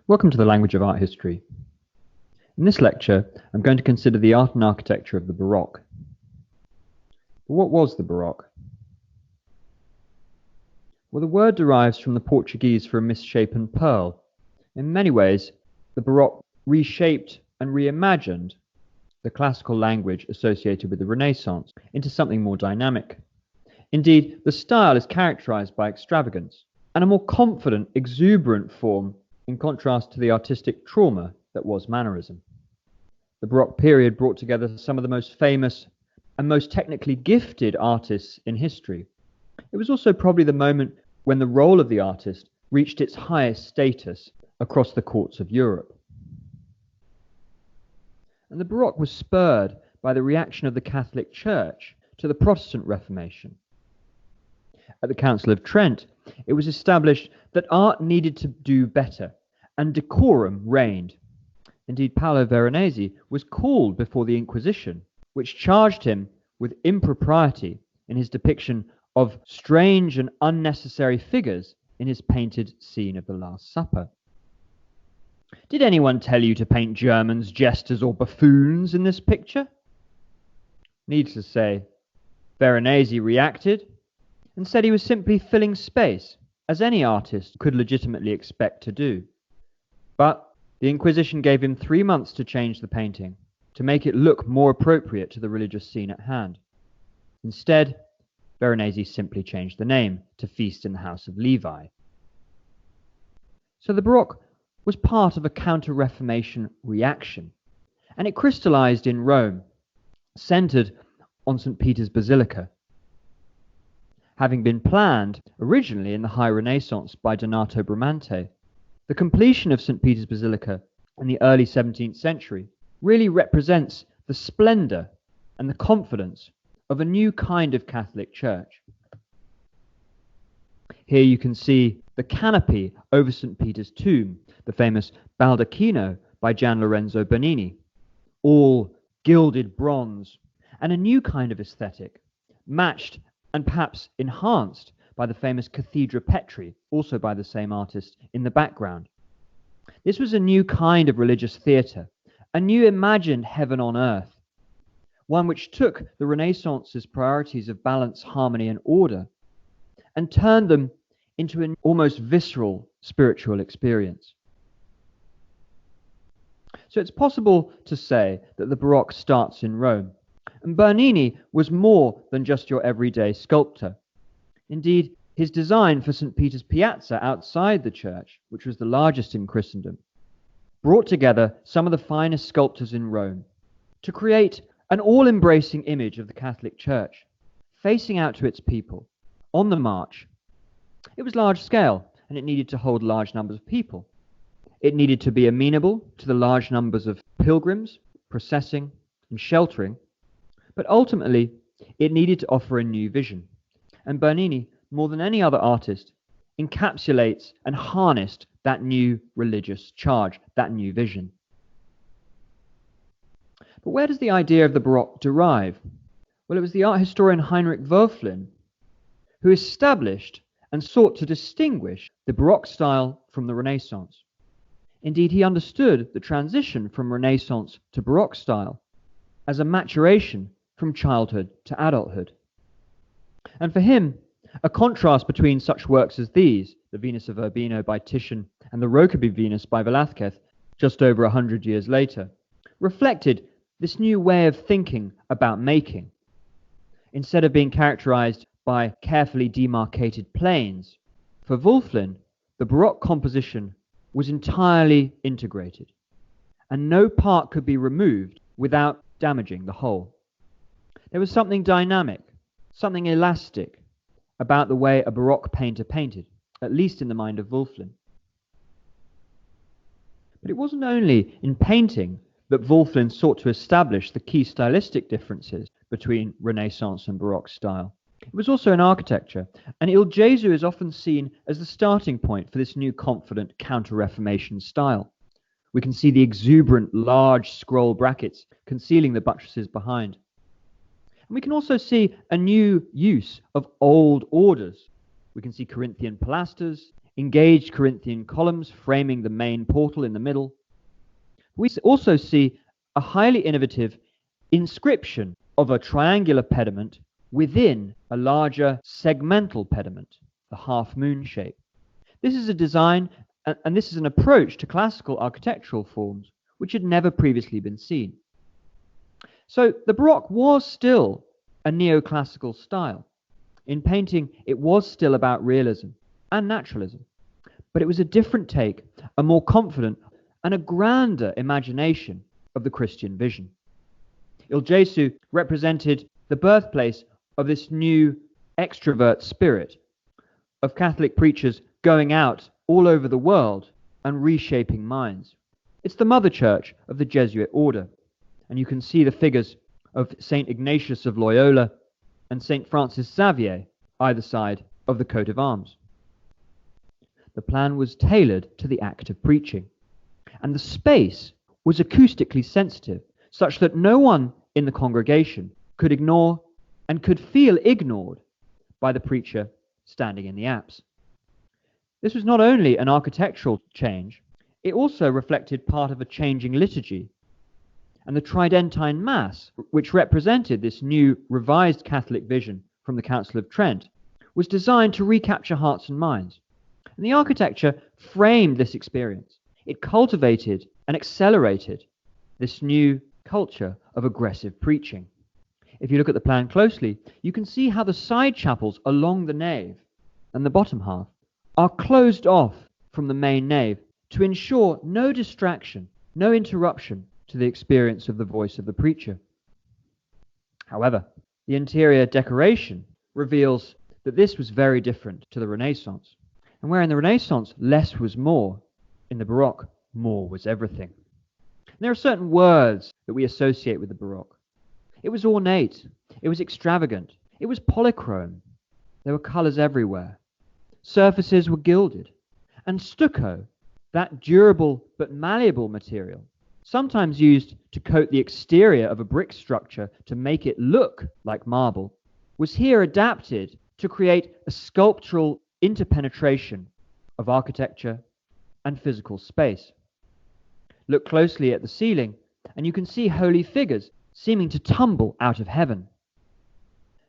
Welcome to the Language of Art History. In this lecture, I'm going to consider the art and architecture of the Baroque. But what was the Baroque? Well, the word derives from the Portuguese for a misshapen pearl. In many ways, the Baroque reshaped and reimagined the classical language associated with the Renaissance into something more dynamic. Indeed, the style is characterized by extravagance and a more confident, exuberant form in contrast to the artistic trauma that was Mannerism. The Baroque period brought together some of the most famous and most technically gifted artists in history. It was also probably the moment when the role of the artist reached its highest status across the courts of Europe. And the Baroque was spurred by the reaction of the Catholic Church to the Protestant Reformation. At the Council of Trent, it was established that art needed to do better, and decorum reigned. Indeed, Paolo Veronese was called before the Inquisition, which charged him with impropriety in his depiction of strange and unnecessary figures in his painted scene of the Last Supper. Did anyone tell you to paint Germans, jesters, or buffoons in this picture? Needless to say, Veronese reacted and said he was simply filling space, as any artist could legitimately expect to do. But the Inquisition gave him 3 months to change the painting, to make it look more appropriate to the religious scene at hand. Instead, Veronese simply changed the name to Feast in the House of Levi. So the Baroque was part of a counter-Reformation reaction, and it crystallized in Rome, centered on St. Peter's Basilica. Having been planned originally in the High Renaissance by Donato Bramante, the completion of St. Peter's Basilica in the early 17th century really represents the splendor and the confidence of a new kind of Catholic Church. Here you can see the canopy over St. Peter's tomb, the famous Baldacchino by Gian Lorenzo Bernini, all gilded bronze, and a new kind of aesthetic, matched and perhaps enhanced by the famous Cathedra Petri, also by the same artist, in the background. This was a new kind of religious theatre, a new imagined heaven on earth, one which took the Renaissance's priorities of balance, harmony, and order, and turned them into an almost visceral spiritual experience. So it's possible to say that the Baroque starts in Rome, and Bernini was more than just your everyday sculptor. Indeed, his design for St. Peter's Piazza outside the church, which was the largest in Christendom, brought together some of the finest sculptors in Rome to create an all-embracing image of the Catholic Church, facing out to its people, on the march. It was large scale, and it needed to hold large numbers of people. It needed to be amenable to the large numbers of pilgrims, processing, and sheltering, but ultimately, it needed to offer a new vision. And Bernini, more than any other artist, encapsulates and harnessed that new religious charge, that new vision. But where does the idea of the Baroque derive? Well, it was the art historian Heinrich Wölfflin who established and sought to distinguish the Baroque style from the Renaissance. Indeed, he understood the transition from Renaissance to Baroque style as a maturation from childhood to adulthood. And for him, a contrast between such works as these, the Venus of Urbino by Titian and the Rokeby Venus by Velázquez, just over 100 years later, reflected this new way of thinking about making. Instead of being characterized by carefully demarcated planes, for Wölfflin, the Baroque composition was entirely integrated, and no part could be removed without damaging the whole. There was something dynamic, something elastic about the way a Baroque painter painted, at least in the mind of Wölfflin. But it wasn't only in painting that Wölfflin sought to establish the key stylistic differences between Renaissance and Baroque style. It was also in architecture, and Il Gesù is often seen as the starting point for this new confident counter-Reformation style. We can see the exuberant large scroll brackets concealing the buttresses behind. And we can also see a new use of old orders. We can see Corinthian pilasters, engaged Corinthian columns framing the main portal in the middle. We also see a highly innovative inscription of a triangular pediment within a larger segmental pediment, the half-moon shape. This is a design, and this is an approach to classical architectural forms which had never previously been seen. So the Baroque was still a neoclassical style. In painting, it was still about realism and naturalism, but it was a different take, a more confident and a grander imagination of the Christian vision. Il Gesù represented the birthplace of this new extrovert spirit, of Catholic preachers going out all over the world and reshaping minds. It's the mother church of the Jesuit order, and you can see the figures of St. Ignatius of Loyola and St. Francis Xavier either side of the coat of arms. The plan was tailored to the act of preaching, and the space was acoustically sensitive, such that no one in the congregation could ignore and could feel ignored by the preacher standing in the apse. This was not only an architectural change, it also reflected part of a changing liturgy, and the Tridentine Mass, which represented this new revised Catholic vision from the Council of Trent, was designed to recapture hearts and minds. And the architecture framed this experience. It cultivated and accelerated this new culture of aggressive preaching. If you look at the plan closely, you can see how the side chapels along the nave and the bottom half are closed off from the main nave to ensure no distraction, no interruption to the experience of the voice of the preacher. However, the interior decoration reveals that this was very different to the Renaissance. And where in the Renaissance less was more, in the Baroque more was everything. And there are certain words that we associate with the Baroque. It was ornate, it was extravagant, it was polychrome. There were colours everywhere. Surfaces were gilded. And stucco, that durable but malleable material, sometimes used to coat the exterior of a brick structure to make it look like marble, was here adapted to create a sculptural interpenetration of architecture and physical space. Look closely at the ceiling, and you can see holy figures seeming to tumble out of heaven.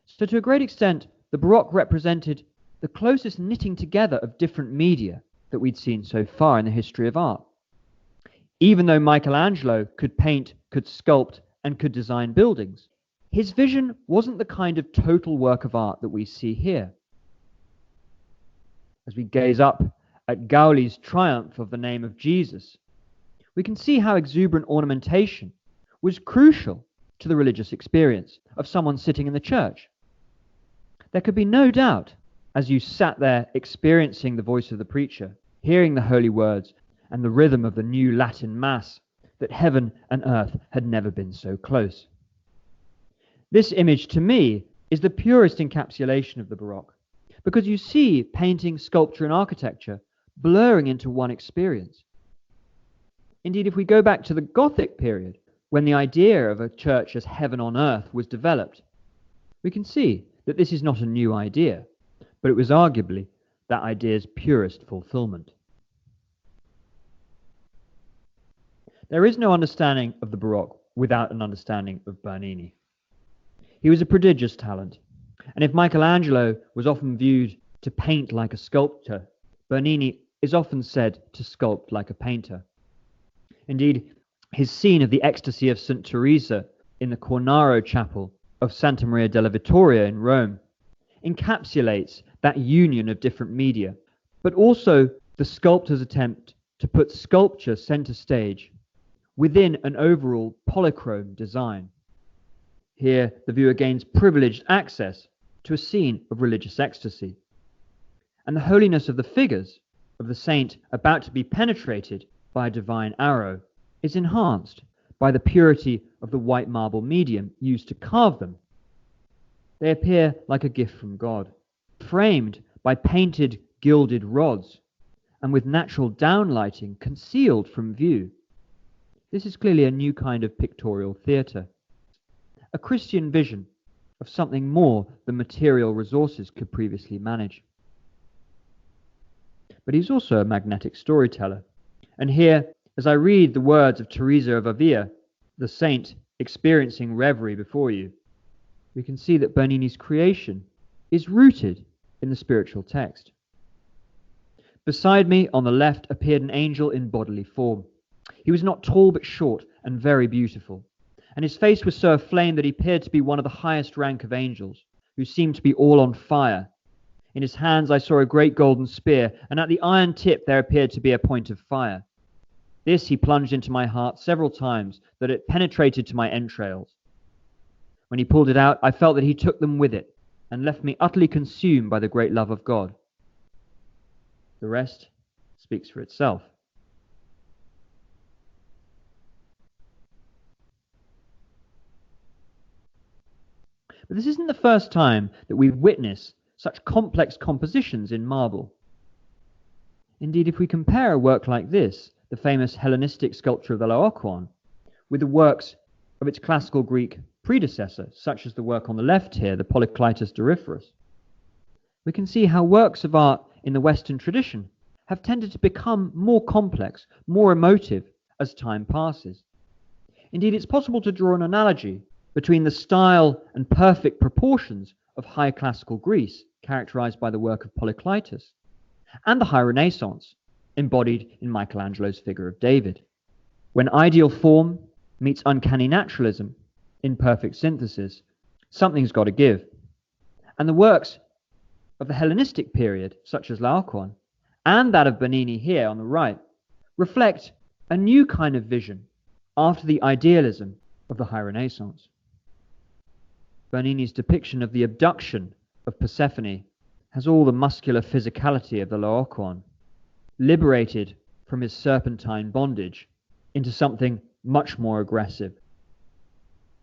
So to a great extent, the Baroque represented the closest knitting together of different media that we'd seen so far in the history of art. Even though Michelangelo could paint, could sculpt, and could design buildings, his vision wasn't the kind of total work of art that we see here. As we gaze up at Gauli's triumph of the name of Jesus, we can see how exuberant ornamentation was crucial to the religious experience of someone sitting in the church. There could be no doubt, as you sat there experiencing the voice of the preacher, hearing the holy words and the rhythm of the new Latin Mass, that heaven and earth had never been so close. This image, to me, is the purest encapsulation of the Baroque, because you see painting, sculpture, and architecture blurring into one experience. Indeed, if we go back to the Gothic period, when the idea of a church as heaven on earth was developed, we can see that this is not a new idea, but it was arguably that idea's purest fulfillment. There is no understanding of the Baroque without an understanding of Bernini. He was a prodigious talent, and if Michelangelo was often viewed to paint like a sculptor, Bernini is often said to sculpt like a painter. Indeed, his scene of the ecstasy of St. Teresa in the Cornaro chapel of Santa Maria della Vittoria in Rome encapsulates that union of different media, but also the sculptor's attempt to put sculpture center stage within an overall polychrome design. Here, the viewer gains privileged access to a scene of religious ecstasy, and the holiness of the figures of the saint about to be penetrated by a divine arrow is enhanced by the purity of the white marble medium used to carve them. They appear like a gift from God, framed by painted gilded rods, and with natural downlighting concealed from view. This is clearly a new kind of pictorial theatre, a Christian vision of something more than material resources could previously manage. but he's also a magnetic storyteller. And here, as I read the words of Teresa of Avila, the saint experiencing reverie before you, we can see that Bernini's creation is rooted in the spiritual text. Beside me, on the left, appeared an angel in bodily form. He was not tall but short and very beautiful, and his face was so aflame that he appeared to be one of the highest rank of angels, who seemed to be all on fire. In his hands I saw a great golden spear, and at the iron tip there appeared to be a point of fire. This he plunged into my heart several times, that it penetrated to my entrails. When he pulled it out, I felt that he took them with it, and left me utterly consumed by the great love of God. The rest speaks for itself. But this isn't the first time that we've witnessed such complex compositions in marble. Indeed, if we compare a work like this, the famous Hellenistic sculpture of the Laocoon, with the works of its classical Greek predecessor, such as the work on the left here, the Polykleitos Doryphorus, we can see how works of art in the Western tradition have tended to become more complex, more emotive as time passes. Indeed, it's possible to draw an analogy between the style and perfect proportions of high classical Greece, characterized by the work of Polykleitos, and the High Renaissance, embodied in Michelangelo's figure of David. When ideal form meets uncanny naturalism in perfect synthesis, something's got to give. And the works of the Hellenistic period, such as Laocoon, and that of Bernini here on the right, reflect a new kind of vision after the idealism of the High Renaissance. Bernini's depiction of the abduction of Persephone has all the muscular physicality of the Laocoon, liberated from his serpentine bondage into something much more aggressive.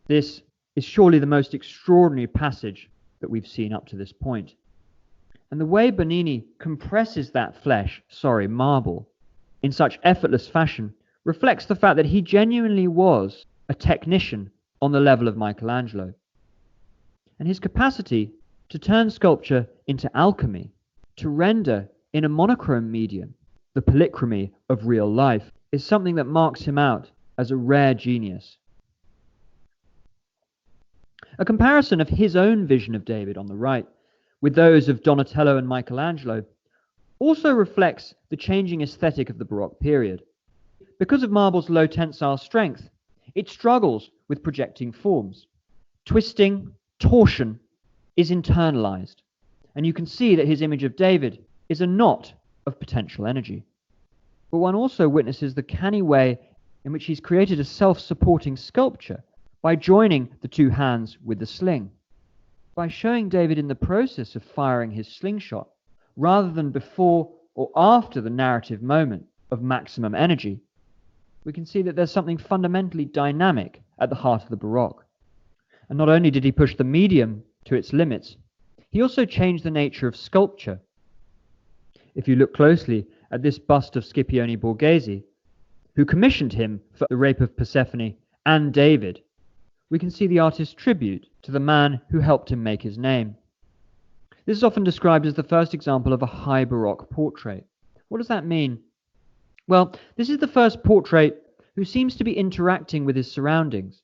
This is surely the most extraordinary passage that we've seen up to this point. And the way Bernini compresses that marble, in such effortless fashion reflects the fact that he genuinely was a technician on the level of Michelangelo. And his capacity to turn sculpture into alchemy, to render in a monochrome medium the polychromy of real life, is something that marks him out as a rare genius. A comparison of his own vision of David on the right with those of Donatello and Michelangelo also reflects the changing aesthetic of the Baroque period. Because of marble's low tensile strength, it struggles with projecting forms. Twisting, torsion is internalized, and you can see that his image of David is a knot of potential energy. But one also witnesses the canny way in which he's created a self-supporting sculpture by joining the two hands with the sling, by showing David in the process of firing his slingshot, rather than before or after the narrative moment of maximum energy. We can see that there's something fundamentally dynamic at the heart of the Baroque. And not only did he push the medium to its limits, he also changed the nature of sculpture. If you look closely at this bust of Scipione Borghese, who commissioned him for the rape of Persephone and David, we can see the artist's tribute to the man who helped him make his name. This is often described as the first example of a high Baroque portrait. What does that mean? Well, this is the first portrait who seems to be interacting with his surroundings.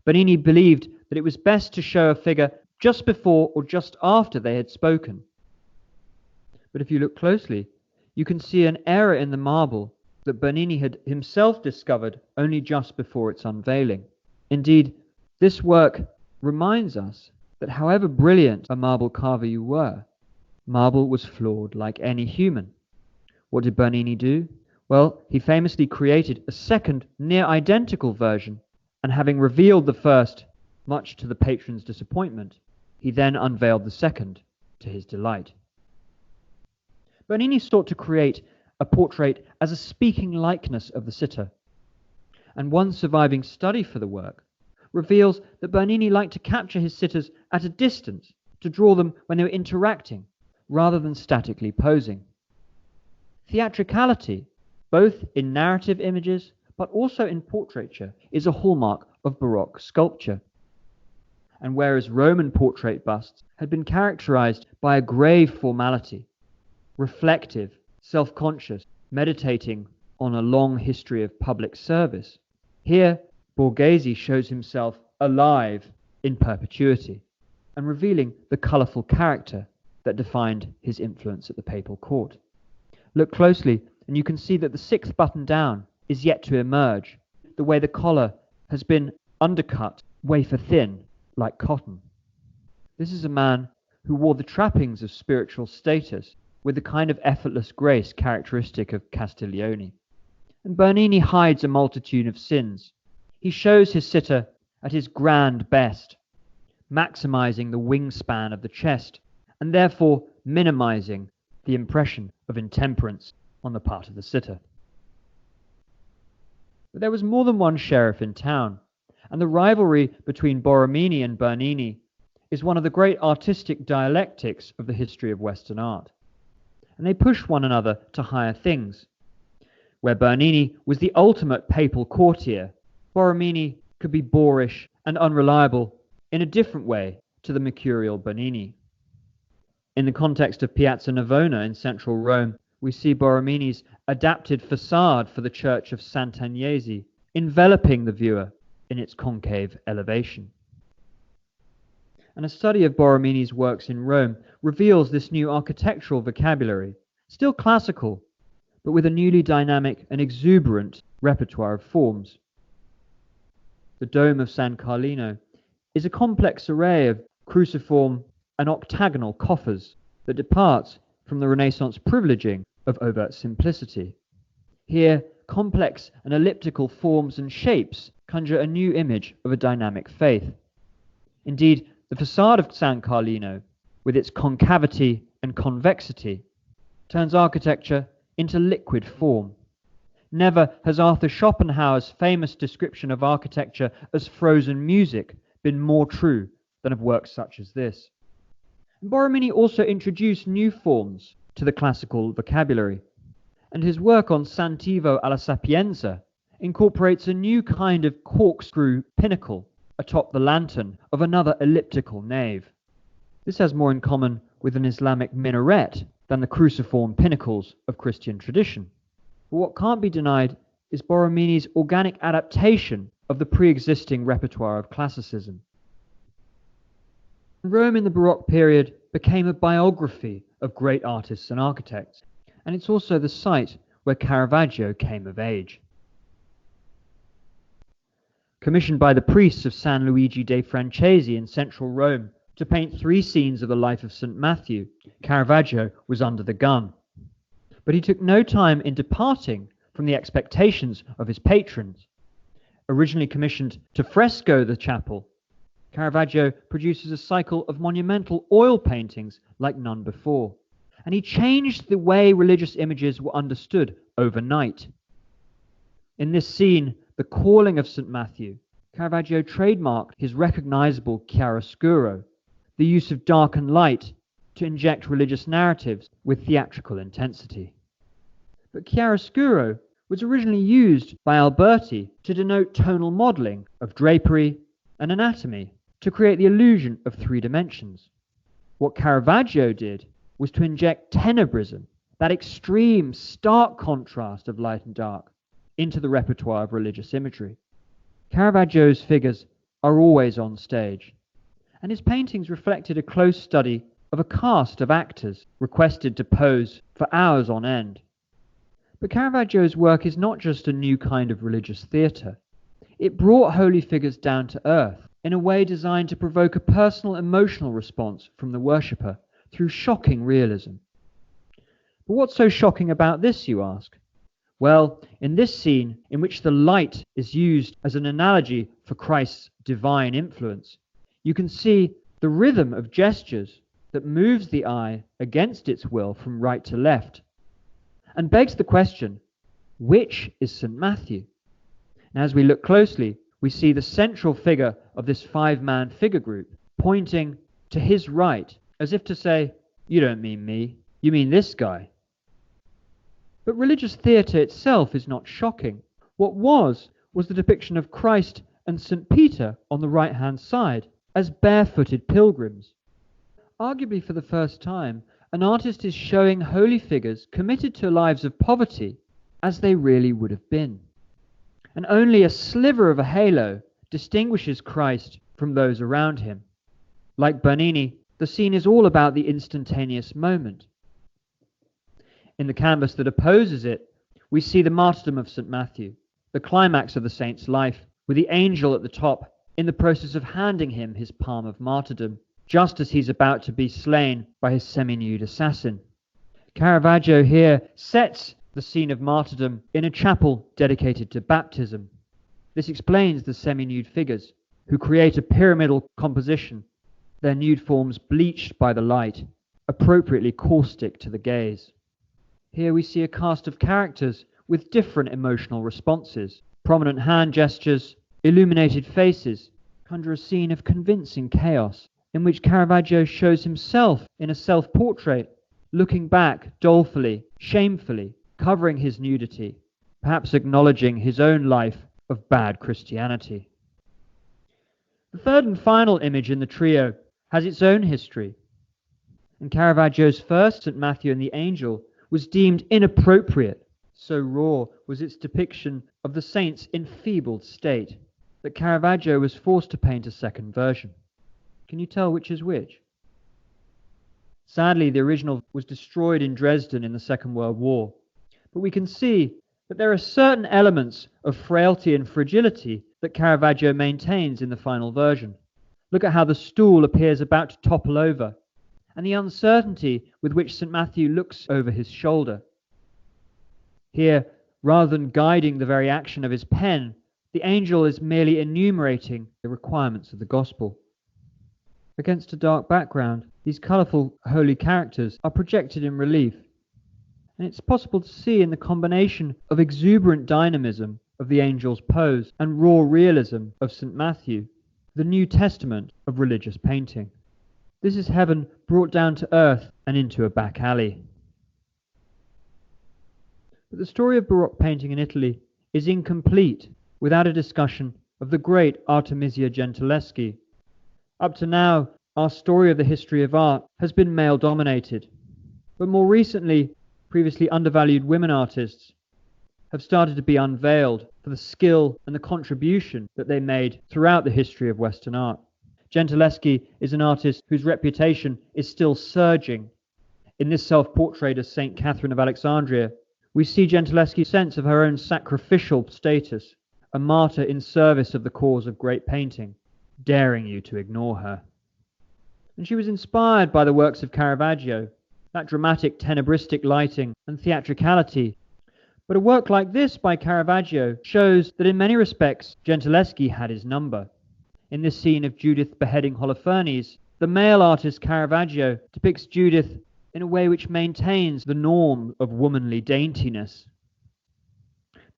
Bernini believed that it was best to show a figure just before or just after they had spoken. But if you look closely, you can see an error in the marble that Bernini had himself discovered only just before its unveiling. Indeed, this work reminds us that however brilliant a marble carver you were, marble was flawed like any human. What did Bernini do? Well, he famously created a second, near-identical version, and having revealed the first, much to the patron's disappointment, he then unveiled the second, to his delight. Bernini sought to create a portrait as a speaking likeness of the sitter, and one surviving study for the work reveals that Bernini liked to capture his sitters at a distance, to draw them when they were interacting, rather than statically posing. Theatricality, both in narrative images, but also in portraiture, is a hallmark of Baroque sculpture. And whereas Roman portrait busts had been characterized by a grave formality, reflective, self-conscious, meditating on a long history of public service. Here, Borghese shows himself alive in perpetuity and revealing the colourful character that defined his influence at the papal court. Look closely and you can see that the sixth button down is yet to emerge, the way the collar has been undercut wafer thin like cotton. This is a man who wore the trappings of spiritual status with the kind of effortless grace characteristic of Castiglione. And Bernini hides a multitude of sins. He shows his sitter at his grand best, maximizing the wingspan of the chest and therefore minimizing the impression of intemperance on the part of the sitter. But there was more than one sheriff in town, and the rivalry between Borromini and Bernini is one of the great artistic dialectics of the history of Western art. And they push one another to higher things. Where Bernini was the ultimate papal courtier, Borromini could be boorish and unreliable in a different way to the mercurial Bernini. In the context of Piazza Navona in central Rome, we see Borromini's adapted facade for the church of Sant'Agnese enveloping the viewer in its concave elevation. And a study of Borromini's works in Rome reveals this new architectural vocabulary, still classical, but with a newly dynamic and exuberant repertoire of forms. The dome of San Carlino is a complex array of cruciform and octagonal coffers that departs from the Renaissance privileging of overt simplicity. Here, complex and elliptical forms and shapes conjure a new image of a dynamic faith. Indeed, the facade of San Carlino, with its concavity and convexity, turns architecture into liquid form. Never has Arthur Schopenhauer's famous description of architecture as frozen music been more true than of works such as this. And Borromini also introduced new forms to the classical vocabulary, and his work on Santivo alla Sapienza incorporates a new kind of corkscrew pinnacle atop the lantern of another elliptical nave. This has more in common with an Islamic minaret than the cruciform pinnacles of Christian tradition. But what can't be denied is Borromini's organic adaptation of the pre-existing repertoire of classicism. Rome in the Baroque period became a biography of great artists and architects, and it's also the site where Caravaggio came of age. Commissioned by the priests of San Luigi dei Francesi in central Rome to paint 3 scenes of the life of St. Matthew, Caravaggio was under the gun. But he took no time in departing from the expectations of his patrons. Originally commissioned to fresco the chapel, Caravaggio produces a cycle of monumental oil paintings like none before, and he changed the way religious images were understood overnight. In this scene, the calling of St. Matthew, Caravaggio trademarked his recognizable chiaroscuro, the use of dark and light to inject religious narratives with theatrical intensity. But chiaroscuro was originally used by Alberti to denote tonal modeling of drapery and anatomy, to create the illusion of 3 dimensions. What Caravaggio did was to inject tenebrism, that extreme, stark contrast of light and dark, into the repertoire of religious imagery. Caravaggio's figures are always on stage, and his paintings reflected a close study of a cast of actors requested to pose for hours on end. But Caravaggio's work is not just a new kind of religious theatre. It brought holy figures down to earth in a way designed to provoke a personal emotional response from the worshipper through shocking realism. But what's so shocking about this, you ask? Well, in this scene, in which the light is used as an analogy for Christ's divine influence, you can see the rhythm of gestures that moves the eye against its will from right to left, and begs the question, which is St. Matthew? And as we look closely, we see the central figure of this 5-man figure group pointing to his right, as if to say, you don't mean me, you mean this guy. But religious theatre itself is not shocking. What was the depiction of Christ and St. Peter on the right-hand side as barefooted pilgrims. Arguably for the first time, an artist is showing holy figures committed to lives of poverty as they really would have been. And only a sliver of a halo distinguishes Christ from those around him. Like Bernini, the scene is all about the instantaneous moment. In the canvas that opposes it, we see the martyrdom of St. Matthew, the climax of the saint's life, with the angel at the top in the process of handing him his palm of martyrdom, just as he's about to be slain by his semi-nude assassin. Caravaggio here sets the scene of martyrdom in a chapel dedicated to baptism. This explains the semi-nude figures, who create a pyramidal composition, their nude forms bleached by the light, appropriately caustic to the gaze. Here we see a cast of characters with different emotional responses. Prominent hand gestures, illuminated faces, conjure a scene of convincing chaos, in which Caravaggio shows himself in a self-portrait, looking back dolefully, shamefully, covering his nudity, perhaps acknowledging his own life of bad Christianity. The third and final image in the trio has its own history, and Caravaggio's first, St. Matthew and the Angel, was deemed inappropriate. So raw was its depiction of the saint's enfeebled state that Caravaggio was forced to paint a second version. Can you tell which is which? Sadly, the original was destroyed in Dresden in the Second World War, but we can see that there are certain elements of frailty and fragility that Caravaggio maintains in the final version. Look at how the stool appears about to topple over, and the uncertainty with which St. Matthew looks over his shoulder. Here, rather than guiding the very action of his pen, the angel is merely enumerating the requirements of the gospel. Against a dark background, these colourful holy characters are projected in relief, and it's possible to see in the combination of exuberant dynamism of the angel's pose and raw realism of St. Matthew, the New Testament of religious painting. This is heaven brought down to earth and into a back alley. But the story of Baroque painting in Italy is incomplete without a discussion of the great Artemisia Gentileschi. Up to now, our story of the history of art has been male-dominated, but more recently, previously undervalued women artists have started to be unveiled for the skill and the contribution that they made throughout the history of Western art. Gentileschi is an artist whose reputation is still surging. In this self-portrait of St. Catherine of Alexandria, we see Gentileschi's sense of her own sacrificial status, a martyr in service of the cause of great painting, daring you to ignore her. And she was inspired by the works of Caravaggio, that dramatic tenebristic lighting and theatricality. But a work like this by Caravaggio shows that in many respects Gentileschi had his number. In this scene of Judith beheading Holofernes, the male artist Caravaggio depicts Judith in a way which maintains the norm of womanly daintiness.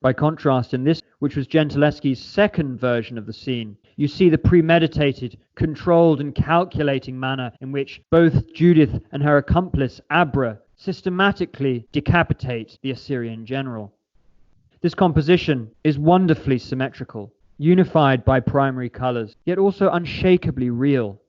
By contrast, in this, which was Gentileschi's second version of the scene, you see the premeditated, controlled and calculating manner in which both Judith and her accomplice Abra systematically decapitate the Assyrian general. This composition is wonderfully symmetrical, unified by primary colours, yet also unshakably real.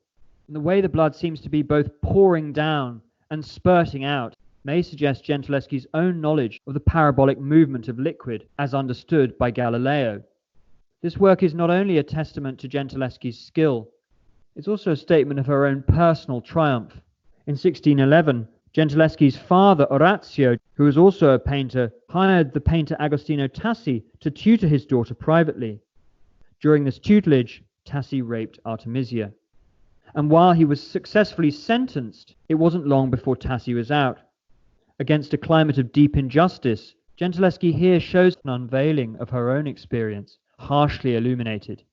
And the way the blood seems to be both pouring down and spurting out may suggest Gentileschi's own knowledge of the parabolic movement of liquid as understood by Galileo. This work is not only a testament to Gentileschi's skill, it's also a statement of her own personal triumph. In 1611, Gentileschi's father, Orazio, who was also a painter, hired the painter Agostino Tassi to tutor his daughter privately. During this tutelage, Tassi raped Artemisia. And while he was successfully sentenced, it wasn't long before Tassi was out. Against a climate of deep injustice, Gentileschi here shows an unveiling of her own experience, harshly illuminated.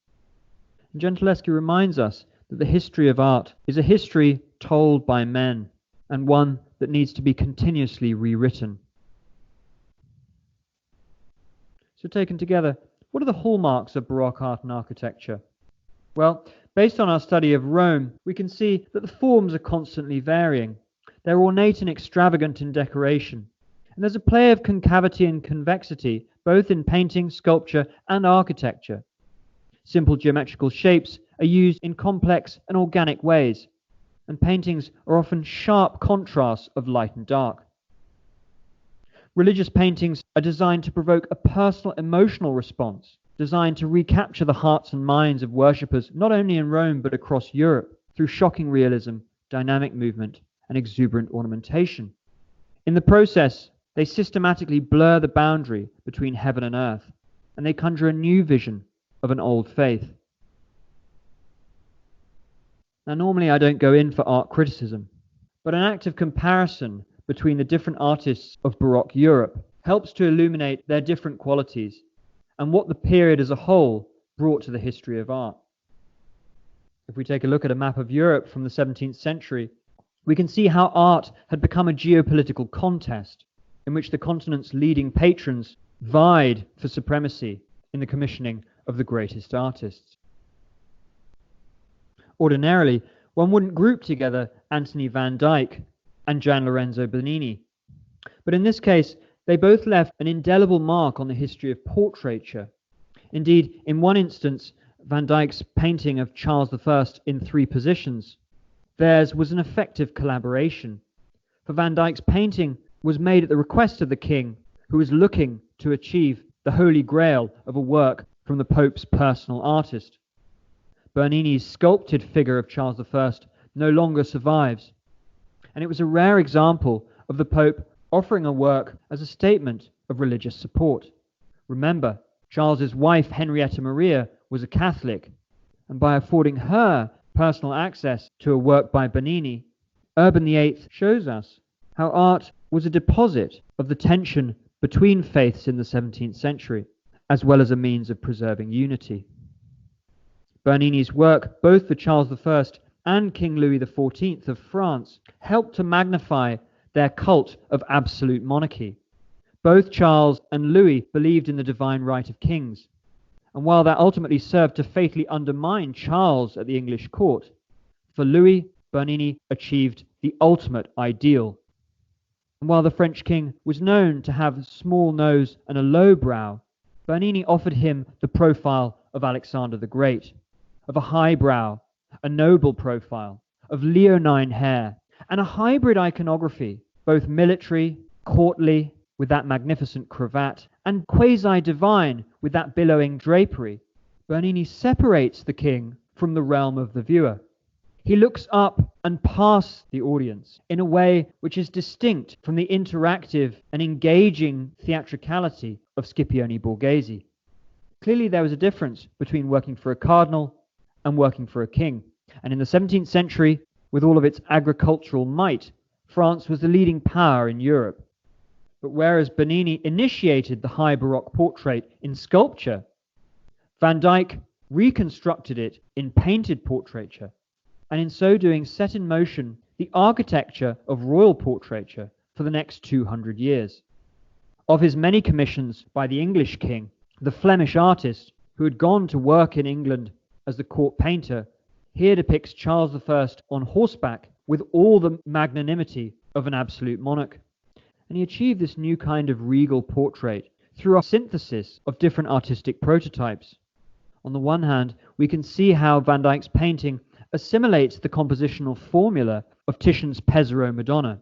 And Gentileschi reminds us that the history of art is a history told by men, and one that needs to be continuously rewritten. So taken together, what are the hallmarks of Baroque art and architecture? Well, based on our study of Rome, we can see that the forms are constantly varying. They're ornate and extravagant in decoration, and there's a play of concavity and convexity both in painting, sculpture, and architecture. Simple geometrical shapes are used in complex and organic ways. and paintings are often sharp contrasts of light and dark. Religious paintings are designed to provoke a personal emotional response, designed to recapture the hearts and minds of worshippers not only in Rome but across Europe through shocking realism, dynamic movement, and exuberant ornamentation. In the process, they systematically blur the boundary between heaven and earth, and they conjure a new vision of an old faith. Now, normally I don't go in for art criticism, but an active comparison between the different artists of Baroque Europe helps to illuminate their different qualities and what the period as a whole brought to the history of art. If we take a look at a map of Europe from the 17th century, we can see how art had become a geopolitical contest in which the continent's leading patrons vied for supremacy in the commissioning of the greatest artists. Ordinarily, one wouldn't group together Anthony van Dyck and Gian Lorenzo Bernini, but in this case, they both left an indelible mark on the history of portraiture. Indeed, in one instance, Van Dyck's painting of Charles I in 3 positions, theirs was an effective collaboration, for Van Dyck's painting was made at the request of the king, who was looking to achieve the holy grail of a work from the Pope's personal artist. Bernini's sculpted figure of Charles I no longer survives, and it was a rare example of the Pope offering a work as a statement of religious support. Remember, Charles's wife Henrietta Maria was a Catholic, and by affording her personal access to a work by Bernini, Urban VIII shows us how art was a deposit of the tension between faiths in the 17th century, as well as a means of preserving unity. Bernini's work, both for Charles I and King Louis XIV of France, helped to magnify their cult of absolute monarchy. Both Charles and Louis believed in the divine right of kings, and while that ultimately served to fatally undermine Charles at the English court, for Louis, Bernini achieved the ultimate ideal. And while the French king was known to have a small nose and a low brow, Bernini offered him the profile of Alexander the Great, of a high brow, a noble profile, of leonine hair, and a hybrid iconography, both military, courtly, with that magnificent cravat, and quasi-divine, with that billowing drapery. Bernini separates the king from the realm of the viewer. He looks up and past the audience in a way which is distinct from the interactive and engaging theatricality of Scipione Borghese. Clearly there was a difference between working for a cardinal and working for a king. And in the 17th century, with all of its agricultural might, France was the leading power in Europe. But whereas Bernini initiated the high Baroque portrait in sculpture, Van Dyck reconstructed it in painted portraiture, and in so doing set in motion the architecture of royal portraiture for the next 200 years. Of his many commissions by the English king, the Flemish artist, who had gone to work in England as the court painter, here depicts Charles I on horseback with all the magnanimity of an absolute monarch. And he achieved this new kind of regal portrait through a synthesis of different artistic prototypes. On the one hand, we can see how Van Dyck's painting assimilates the compositional formula of Titian's Pesaro Madonna,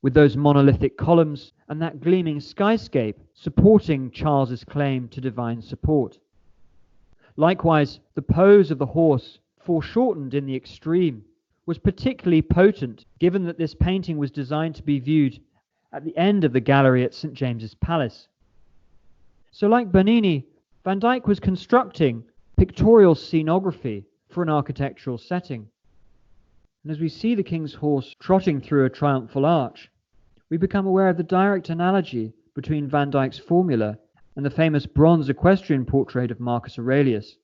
with those monolithic columns and that gleaming skyscape supporting Charles's claim to divine support. Likewise, the pose of the horse, foreshortened in the extreme, was particularly potent given that this painting was designed to be viewed at the end of the gallery at St. James's Palace. So like Bernini, Van Dyck was constructing pictorial scenography for an architectural setting. And as we see the king's horse trotting through a triumphal arch, we become aware of the direct analogy between Van Dyck's formula and the famous bronze equestrian portrait of Marcus Aurelius.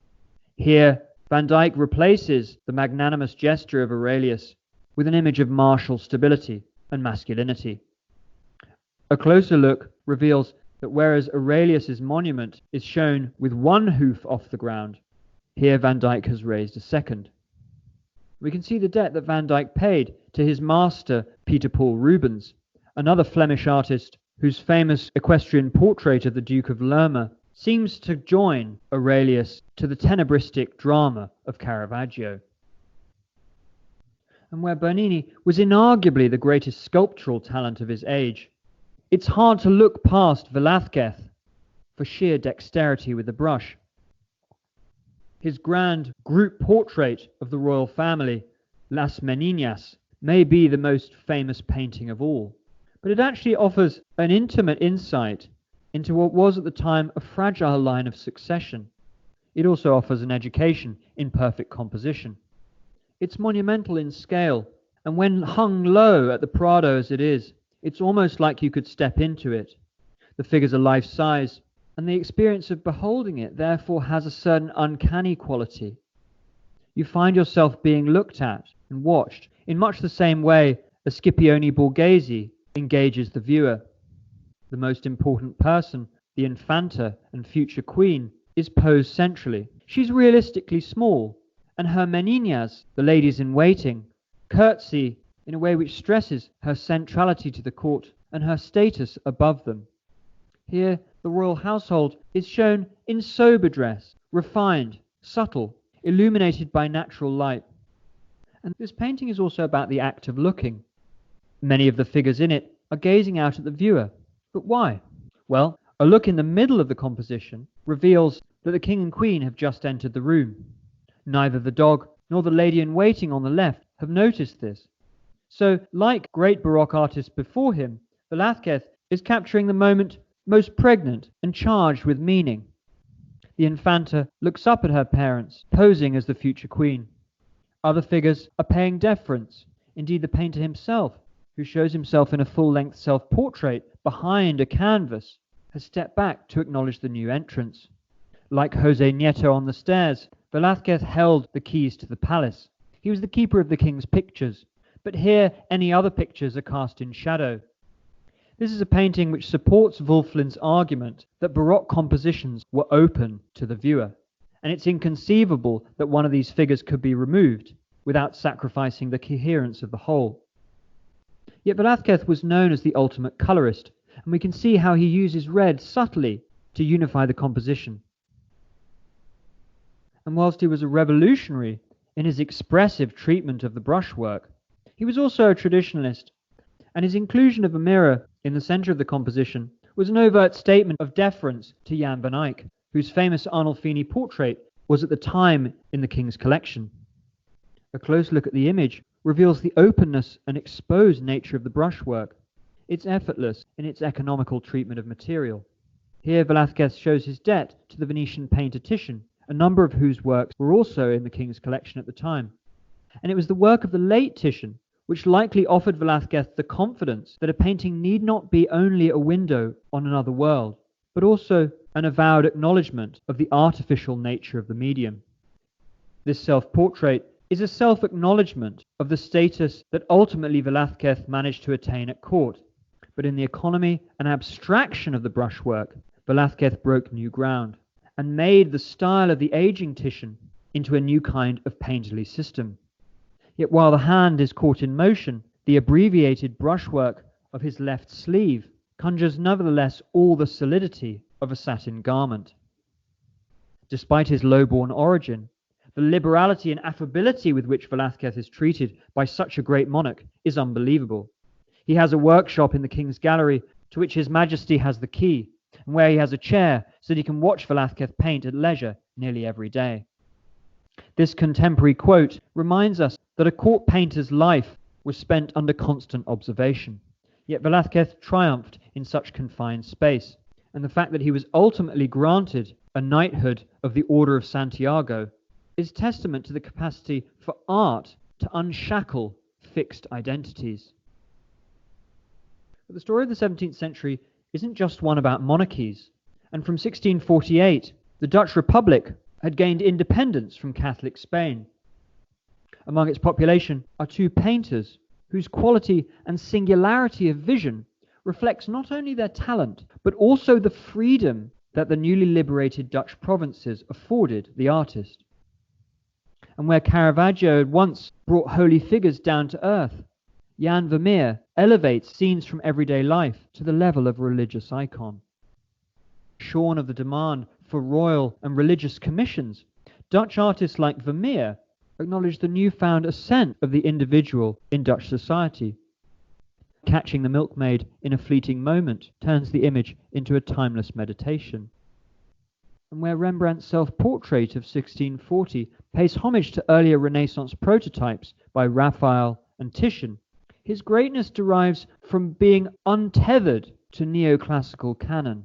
Here, Van Dyck replaces the magnanimous gesture of Aurelius with an image of martial stability and masculinity. A closer look reveals that whereas Aurelius's monument is shown with one hoof off the ground, here Van Dyck has raised a second. We can see the debt that Van Dyck paid to his master Peter Paul Rubens, another Flemish artist whose famous equestrian portrait of the Duke of Lerma seems to join Aurelius to the tenebristic drama of Caravaggio. and where Bernini was inarguably the greatest sculptural talent of his age, it's hard to look past Velázquez for sheer dexterity with the brush. His grand group portrait of the royal family, Las Meninas, may be the most famous painting of all, but it actually offers an intimate insight into what was at the time a fragile line of succession. It also offers an education in perfect composition. It's monumental in scale, and when hung low at the Prado as it is, it's almost like you could step into it. The figures are life-size, and the experience of beholding it therefore has a certain uncanny quality. You find yourself being looked at and watched in much the same way as Scipione Borghese engages the viewer. The most important person, the Infanta and future queen, is posed centrally. She's realistically small, and her meninas, the ladies in waiting, curtsy in a way which stresses her centrality to the court and her status above them. Here, the royal household is shown in sober dress, refined, subtle, illuminated by natural light. And this painting is also about the act of looking. Many of the figures in it are gazing out at the viewer. But why? Well, a look in the middle of the composition reveals that the king and queen have just entered the room. Neither the dog nor the lady in waiting on the left have noticed this. So, like great Baroque artists before him, Velázquez is capturing the moment most pregnant and charged with meaning. The Infanta looks up at her parents, posing as the future queen. Other figures are paying deference. Indeed, the painter himself, who shows himself in a full-length self-portrait behind a canvas, has stepped back to acknowledge the new entrance. Like José Nieto on the stairs, Velázquez held the keys to the palace. He was the keeper of the king's pictures, but here any other pictures are cast in shadow. This is a painting which supports Wölflin's argument that Baroque compositions were open to the viewer, and it's inconceivable that one of these figures could be removed without sacrificing the coherence of the whole. Yet Velázquez was known as the ultimate colorist, and we can see how he uses red subtly to unify the composition. And whilst he was a revolutionary in his expressive treatment of the brushwork, he was also a traditionalist, and his inclusion of a mirror in the center of the composition was an overt statement of deference to Jan van Eyck, whose famous Arnolfini portrait was at the time in the king's collection. A close look at the image reveals the openness and exposed nature of the brushwork. It's effortless in its economical treatment of material. Here Velázquez shows his debt to the Venetian painter Titian, a number of whose works were also in the king's collection at the time. And it was the work of the late Titian which likely offered Velázquez the confidence that a painting need not be only a window on another world, but also an avowed acknowledgement of the artificial nature of the medium. This self-portrait is a self-acknowledgement of the status that ultimately Velázquez managed to attain at court, but in the economy and abstraction of the brushwork, Velázquez broke new ground and made the style of the aging Titian into a new kind of painterly system. Yet while the hand is caught in motion, the abbreviated brushwork of his left sleeve conjures nevertheless all the solidity of a satin garment. Despite his low-born origin, the liberality and affability with which Velázquez is treated by such a great monarch is unbelievable. He has a workshop in the King's Gallery to which His Majesty has the key, and where he has a chair so that he can watch Velázquez paint at leisure nearly every day. This contemporary quote reminds us that a court painter's life was spent under constant observation. Yet Velázquez triumphed in such confined space, and the fact that he was ultimately granted a knighthood of the Order of Santiago is testament to the capacity for art to unshackle fixed identities. But the story of the 17th century isn't just one about monarchies, and from 1648, the Dutch Republic had gained independence from Catholic Spain. Among its population are two painters whose quality and singularity of vision reflects not only their talent, but also the freedom that the newly liberated Dutch provinces afforded the artist. And where Caravaggio had once brought holy figures down to earth, Jan Vermeer elevates scenes from everyday life to the level of a religious icon. Shorn of the demand for royal and religious commissions, Dutch artists like Vermeer acknowledge the newfound ascent of the individual in Dutch society. Catching the milkmaid in a fleeting moment turns the image into a timeless meditation. And where Rembrandt's self-portrait of 1640 pays homage to earlier Renaissance prototypes by Raphael and Titian, his greatness derives from being untethered to neoclassical canon.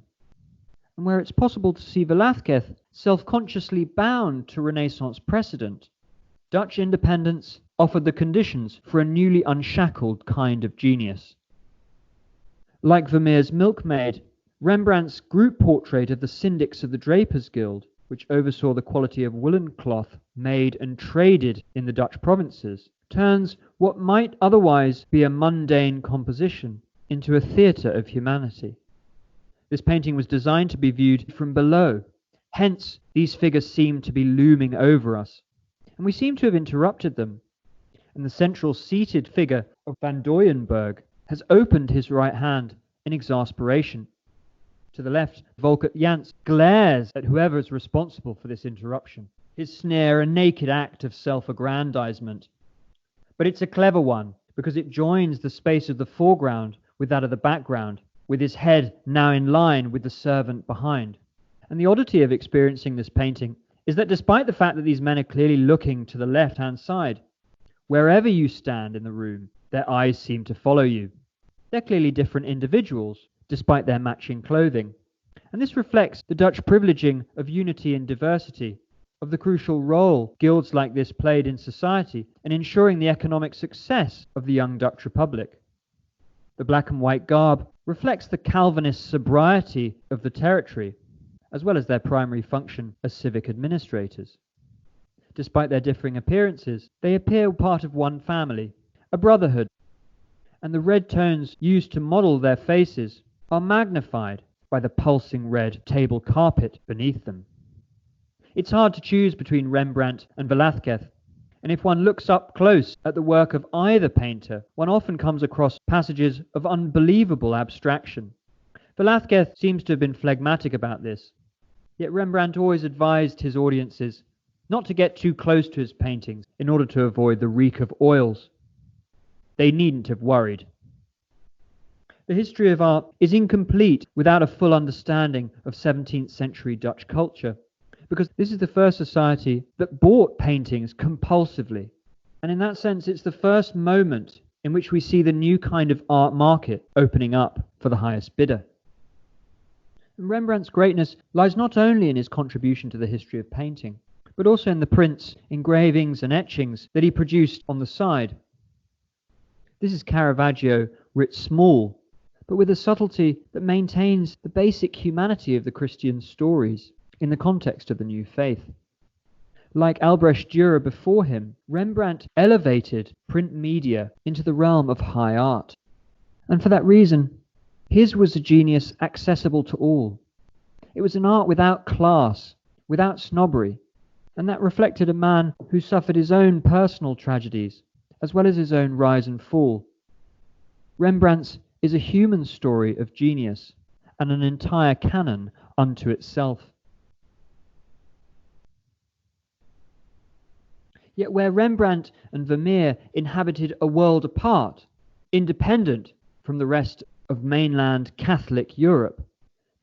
And where it's possible to see Velázquez self-consciously bound to Renaissance precedent, Dutch independence offered the conditions for a newly unshackled kind of genius. Like Vermeer's Milkmaid, Rembrandt's group portrait of the syndics of the Drapers' Guild, which oversaw the quality of woolen cloth made and traded in the Dutch provinces, turns what might otherwise be a mundane composition into a theatre of humanity. This painting was designed to be viewed from below, hence these figures seem to be looming over us, and we seem to have interrupted them, and the central seated figure of Van Duyenberg has opened his right hand in exasperation. To the left, Volker Jansz glares at whoever is responsible for this interruption, his snare a naked act of self-aggrandizement. But it's a clever one, because it joins the space of the foreground with that of the background, with his head now in line with the servant behind. And the oddity of experiencing this painting is that despite the fact that these men are clearly looking to the left-hand side, wherever you stand in the room, their eyes seem to follow you. They're clearly different individuals, despite their matching clothing. And this reflects the Dutch privileging of unity and diversity, of the crucial role guilds like this played in society and ensuring the economic success of the young Dutch Republic. The black and white garb reflects the Calvinist sobriety of the territory, as well as their primary function as civic administrators. Despite their differing appearances, they appear part of one family, a brotherhood, and the red tones used to model their faces are magnified by the pulsing red table carpet beneath them. It's hard to choose between Rembrandt and Velázquez, and if one looks up close at the work of either painter, one often comes across passages of unbelievable abstraction. Velázquez seems to have been phlegmatic about this, yet Rembrandt always advised his audiences not to get too close to his paintings in order to avoid the reek of oils. They needn't have worried. The history of art is incomplete without a full understanding of 17th century Dutch culture, because this is the first society that bought paintings compulsively. And in that sense, it's the first moment in which we see the new kind of art market opening up for the highest bidder. And Rembrandt's greatness lies not only in his contribution to the history of painting, but also in the prints, engravings and etchings that he produced on the side. This is Caravaggio writ small, but with a subtlety that maintains the basic humanity of the Christian stories in the context of the new faith. Like Albrecht Dürer before him, Rembrandt elevated print media into the realm of high art. And for that reason, his was a genius accessible to all. It was an art without class, without snobbery, and that reflected a man who suffered his own personal tragedies, as well as his own rise and fall. Rembrandt's is a human story of genius, and an entire canon unto itself. Yet where Rembrandt and Vermeer inhabited a world apart, independent from the rest of mainland Catholic Europe,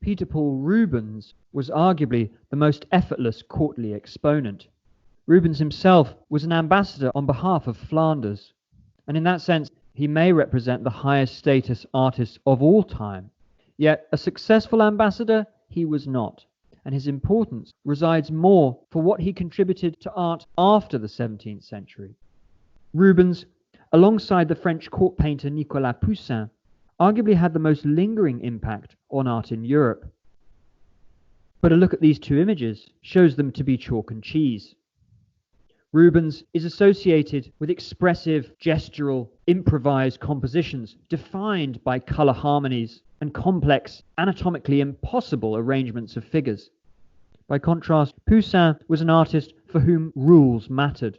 Peter Paul Rubens was arguably the most effortless courtly exponent. Rubens himself was an ambassador on behalf of Flanders, and in that sense he may represent the highest status artist of all time. Yet a successful ambassador he was not, and his importance resides more for what he contributed to art after the 17th century. Rubens, alongside the French court painter Nicolas Poussin, arguably had the most lingering impact on art in Europe. But a look at these two images shows them to be chalk and cheese. Rubens is associated with expressive, gestural, improvised compositions defined by colour harmonies and complex, anatomically impossible arrangements of figures. By contrast, Poussin was an artist for whom rules mattered.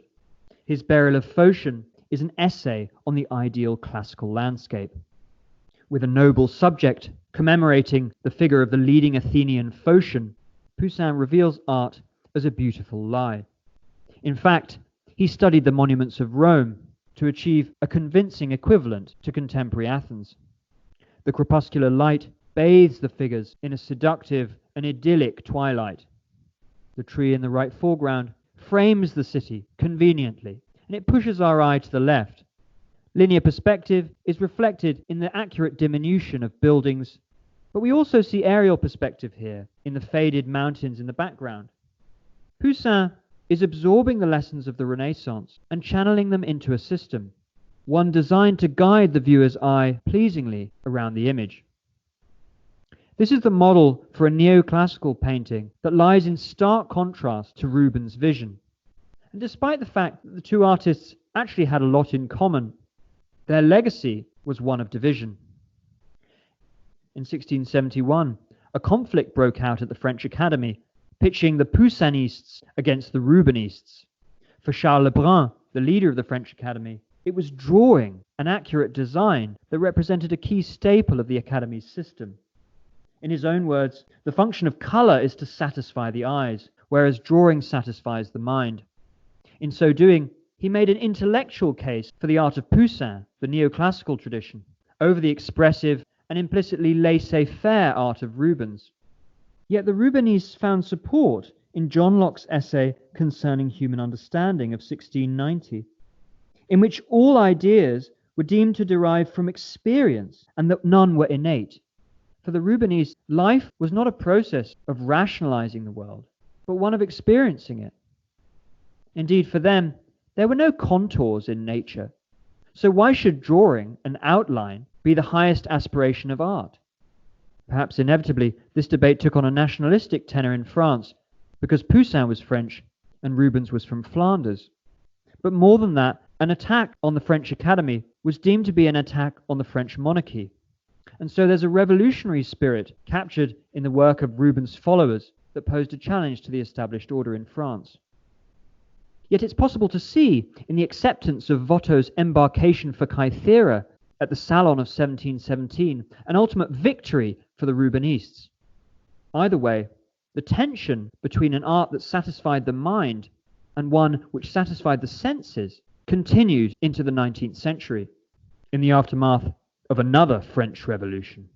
His Burial of Phocion is an essay on the ideal classical landscape. With a noble subject commemorating the figure of the leading Athenian Phocion, Poussin reveals art as a beautiful lie. In fact, He studied the monuments of Rome to achieve a convincing equivalent to contemporary Athens. The crepuscular light bathes the figures in a seductive and idyllic twilight. The tree in the right foreground frames the city conveniently, and it pushes our eye to the left. Linear perspective is reflected in the accurate diminution of buildings, but we also see aerial perspective here in the faded mountains in the background. Poussin is absorbing the lessons of the Renaissance and channeling them into a system, one designed to guide the viewer's eye pleasingly around the image. This is the model for a neoclassical painting that lies in stark contrast to Rubens' vision. And despite the fact that the two artists actually had a lot in common, their legacy was one of division. In 1671, a conflict broke out at the French Academy, pitching the Poussinists against the Rubenists. For Charles Lebrun, the leader of the French Academy, it was drawing an accurate design that represented a key staple of the Academy's system. In his own words, the function of colour is to satisfy the eyes, whereas drawing satisfies the mind. In so doing, he made an intellectual case for the art of Poussin, the neoclassical tradition, over the expressive and implicitly laissez-faire art of Rubens. Yet the Rubenists found support in John Locke's essay Concerning Human Understanding of 1690, in which all ideas were deemed to derive from experience and that none were innate. For the Rubenists, life was not a process of rationalizing the world, but one of experiencing it. Indeed, for them, there were no contours in nature. So why should drawing an outline be the highest aspiration of art? Perhaps inevitably, this debate took on a nationalistic tenor in France, because Poussin was French and Rubens was from Flanders. But more than that, an attack on the French Academy was deemed to be an attack on the French monarchy. And so there's a revolutionary spirit captured in the work of Rubens' followers that posed a challenge to the established order in France. Yet it's possible to see in the acceptance of Watteau's embarkation for Kythera at the Salon of 1717 an ultimate victory for the Rubenists. Either way, the tension between an art that satisfied the mind and one which satisfied the senses continued into the 19th century, in the aftermath of another French Revolution.